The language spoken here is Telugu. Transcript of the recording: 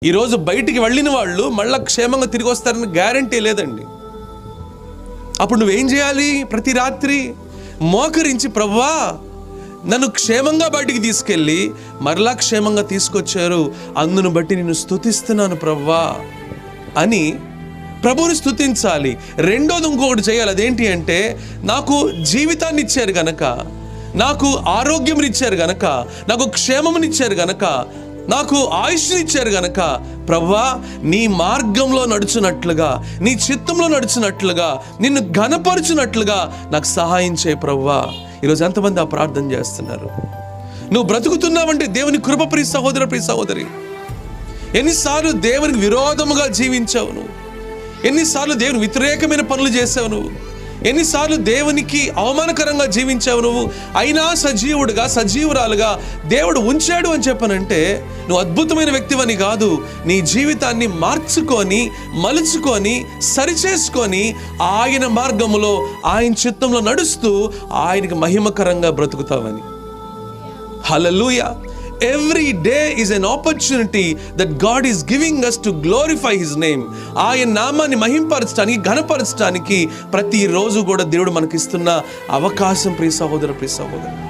ఈరోజు బయటికి వెళ్ళిన వాళ్ళు మళ్ళా క్షేమంగా తిరిగి వస్తారని గ్యారంటీ లేదండి. అప్పుడు నువ్వేం చేయాలి? ప్రతి రాత్రి మోకరించి, ప్రభువా నన్ను క్షేమంగా బయటికి తీసుకెళ్ళి మరలా క్షేమంగా తీసుకొచ్చారు, అందును బట్టి నిన్ను స్తుతిస్తున్నాను ప్రభువా అని ప్రభువుని స్తుతించాలి. రెండోది ఇంకొకటి చేయాలి. అదేంటి అంటే, నాకు జీవితాన్ని ఇచ్చారు గనక, నాకు ఆరోగ్యంనిచ్చారు గనక, నాకు క్షేమమునిచ్చారు గనక, నాకు ఆయుష్నిచ్చారు గనక, ప్రభువా నీ మార్గంలో నడుచున్నట్లుగా, నీ చిత్తంలో నడుచున్నట్లుగా, నిన్ను ఘనపరుచున్నట్లుగా నాకు సహాయం చేయ ప్రభువా. ఈరోజు ఎంతమంది ఆ ప్రార్థన చేస్తున్నారు? నువ్వు బ్రతుకుతున్నావంటే దేవుని కృప. ప్రియ సహోదర, ప్రియ సహోదరి, ఎన్నిసార్లు దేవునికి విరోధముగా జీవించావు నువ్వు? ఎన్నిసార్లు దేవుని వ్యతిరేకమైన పనులు చేసావు నువ్వు? ఎన్నిసార్లు దేవునికి అవమానకరంగా జీవించావు నువ్వు? అయినా సజీవుడుగా, సజీవురాలుగా దేవుడు ఉంచాడు అని చెప్పనంటే నువ్వు అద్భుతమైన వ్యక్తివని కాదు. నీ జీవితాన్ని మార్చుకొని, మలుచుకొని, సరిచేసుకొని ఆయన మార్గములో, ఆయన చిత్తంలో నడుస్తూ ఆయనకి మహిమకరంగా బ్రతుకుతావని. హల్లెలూయా. Every day is an opportunity that God is giving us to glorify His name. ఆయన నామాన్ని మహింపరచడానికి, ఘనపరచడానికి ప్రతిరోజు కూడా దేవుడు మనకిస్తున్న అవకాశం. ప్రియ సహోదర, ప్రియ సహోదరు,